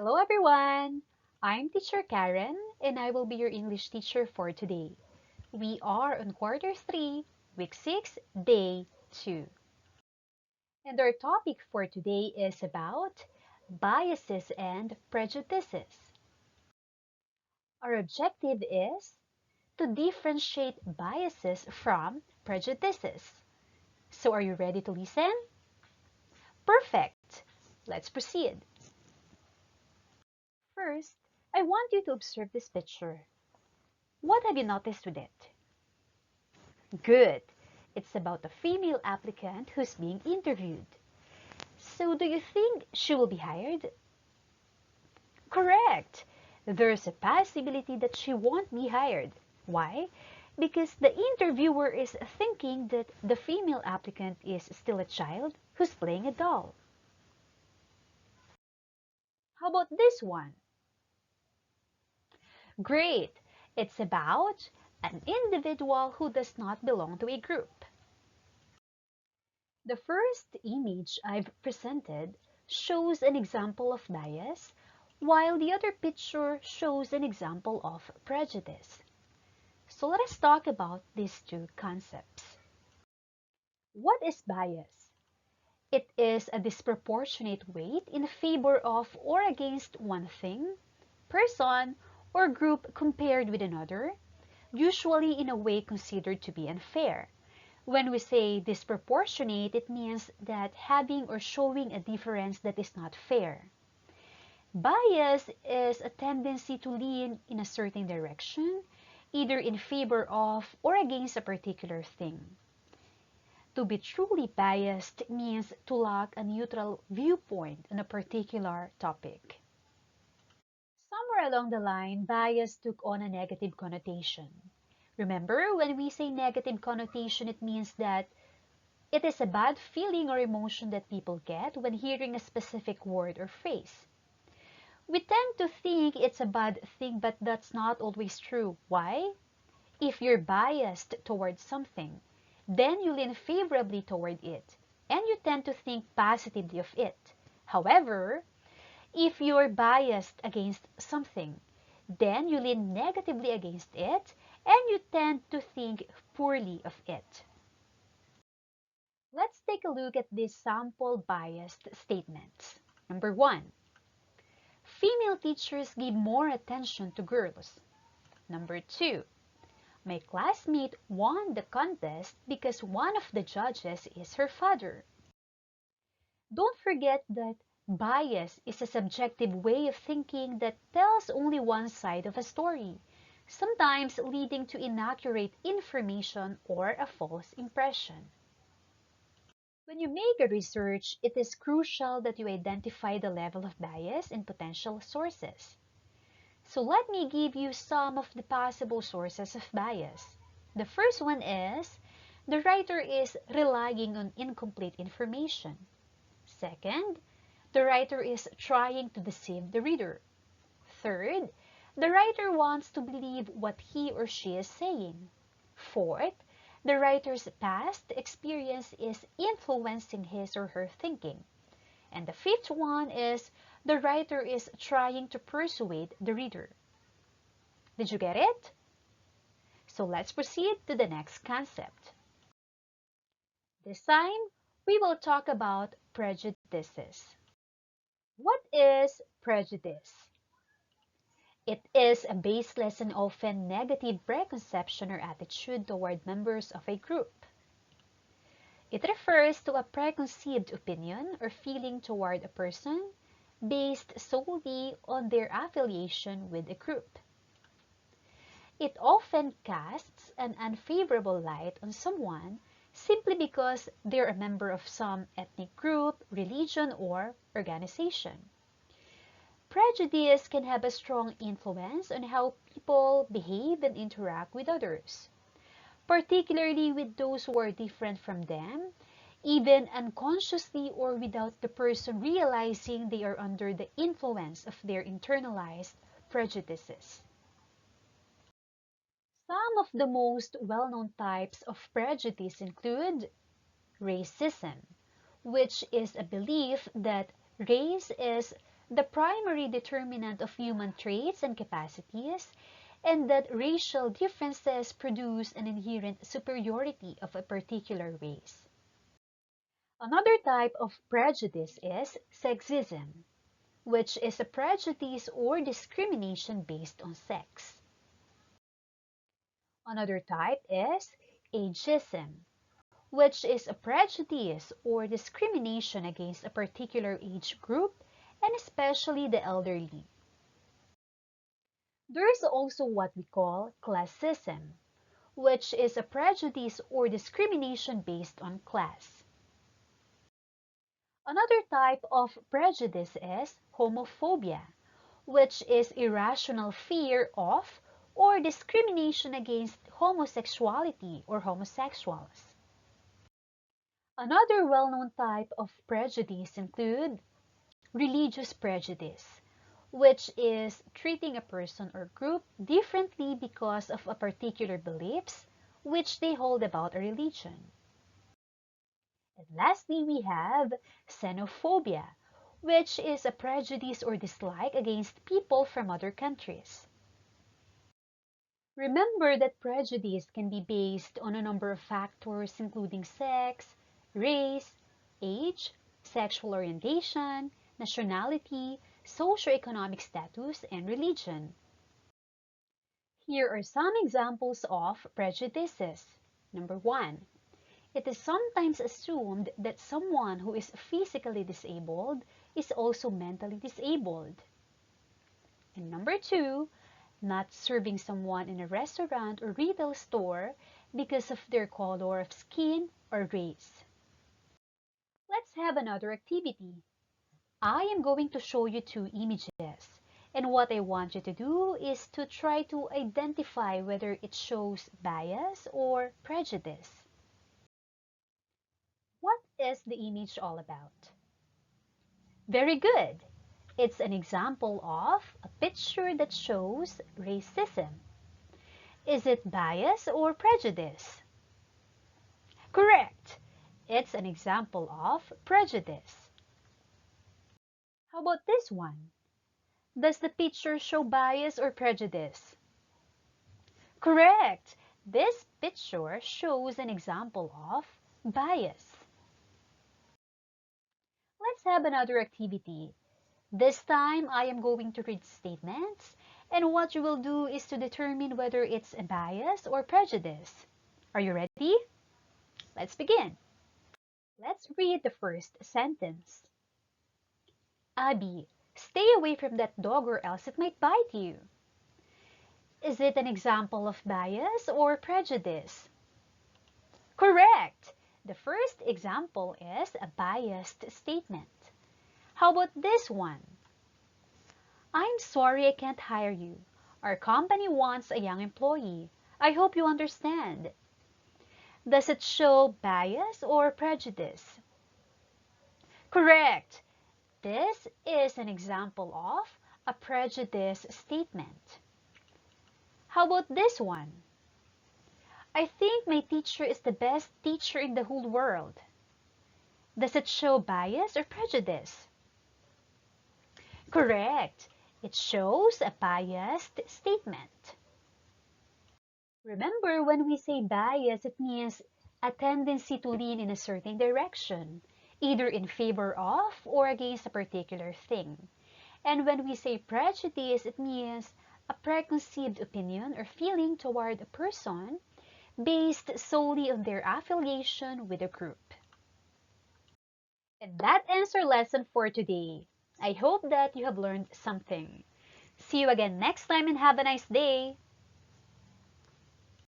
Hello everyone! I'm Teacher Karen and I will be your English teacher for today. We are on Quarter 3, Week 6, Day 2. And our topic for today is about biases and prejudices. Our objective is to differentiate biases from prejudices. So are you ready to listen? Perfect! Let's proceed. First, I want you to observe this picture. What have you noticed with it? Good. It's about a female applicant who's being interviewed. So do you think she will be hired? Correct. There's a possibility that she won't be hired. Why? Because the interviewer is thinking that the female applicant is still a child who's playing a doll. How about this one? Great. It's about an individual who does not belong to a group. The first image I've presented shows an example of bias, while the other picture shows an example of prejudice. So let us talk about these two concepts. What is bias? It is a disproportionate weight in favor of or against one thing, person, or group compared with another, usually in a way considered to be unfair. When we say disproportionate, it means that having or showing a difference that is not fair. Bias is a tendency to lean in a certain direction, either in favor of or against a particular thing. To be truly biased means to lack a neutral viewpoint on a particular topic. Somewhere along the line, bias took on a negative connotation. Remember, when we say negative connotation, it means that it is a bad feeling or emotion that people get when hearing a specific word or phrase. We tend to think it's a bad thing, but that's not always true. Why? If you're biased towards something, then you lean favorably toward it, and you tend to think positively of it. However, if you're biased against something, then you lean negatively against it, and you tend to think poorly of it. Let's take a look at these sample biased statements. Number 1. Female teachers give more attention to girls. Number 2. My classmate won the contest because one of the judges is her father. Don't forget that bias is a subjective way of thinking that tells only one side of a story, sometimes leading to inaccurate information or a false impression. When you make a research, it is crucial that you identify the level of bias and potential sources. So let me give you some of the possible sources of bias. The first one is the writer is relying on incomplete information. Second, the writer is trying to deceive the reader. Third, the writer wants to believe what he or she is saying. Fourth, the writer's past experience is influencing his or her thinking. And the fifth one is the writer is trying to persuade the reader. Did you get it? So let's proceed to the next concept. This time, we will talk about prejudices. What is prejudice? It is a baseless and often negative preconception or attitude toward members of a group. It refers to a preconceived opinion or feeling toward a person based solely on their affiliation with a group. It often casts an unfavorable light on someone simply because they're a member of some ethnic group, religion, or organization. Prejudice can have a strong influence on how people behave and interact with others, particularly with those who are different from them, even unconsciously or without the person realizing they are under the influence of their internalized prejudices. Some of the most well-known types of prejudice include racism, which is a belief that race is the primary determinant of human traits and capacities, and that racial differences produce an inherent superiority of a particular race. Another type of prejudice is sexism, which is a prejudice or discrimination based on sex. Another type is ageism, which is a prejudice or discrimination against a particular age group, and especially the elderly. There is also what we call classism, which is a prejudice or discrimination based on class. Another type of prejudice is homophobia, which is irrational fear of or discrimination against homosexuality or homosexuals. Another well-known type of prejudice include religious prejudice, which is treating a person or group differently because of a particular beliefs which they hold about a religion. And lastly, we have xenophobia, which is a prejudice or dislike against people from other countries. Remember that prejudice can be based on a number of factors including sex, race, age, sexual orientation, nationality, socioeconomic status, and religion. Here are some examples of prejudices. Number 1. It is sometimes assumed that someone who is physically disabled is also mentally disabled. And number 2, not serving someone in a restaurant or retail store because of their color of skin or race. Let's have another activity. I am going to show you two images, and what I want you to do is to try to identify whether it shows bias or prejudice. What is the image all about? Very good. It's an example of a picture that shows racism. Is it bias or prejudice? Correct. It's an example of prejudice. How about this one? Does the picture show bias or prejudice? Correct. This picture shows an example of bias. Let's have another activity. This time, I am going to read statements, and what you will do is to determine whether it's a bias or prejudice. Are you ready? Let's begin. Let's read the first sentence. Abby, stay away from that dog or else it might bite you. Is it an example of bias or prejudice? Correct! The first example is a biased statement. How about this one? I'm sorry I can't hire you. Our company wants a young employee. I hope you understand. Does it show bias or prejudice? Correct! This is an example of a prejudice statement. How about this one? I think my teacher is the best teacher in the whole world. Does it show bias or prejudice? Correct. It shows a biased statement. Remember, when we say bias, it means a tendency to lean in a certain direction, either in favor of or against a particular thing. And when we say prejudice, it means a preconceived opinion or feeling toward a person based solely on their affiliation with a group. And that ends our lesson for today. I hope that you have learned something. See you again next time and have a nice day.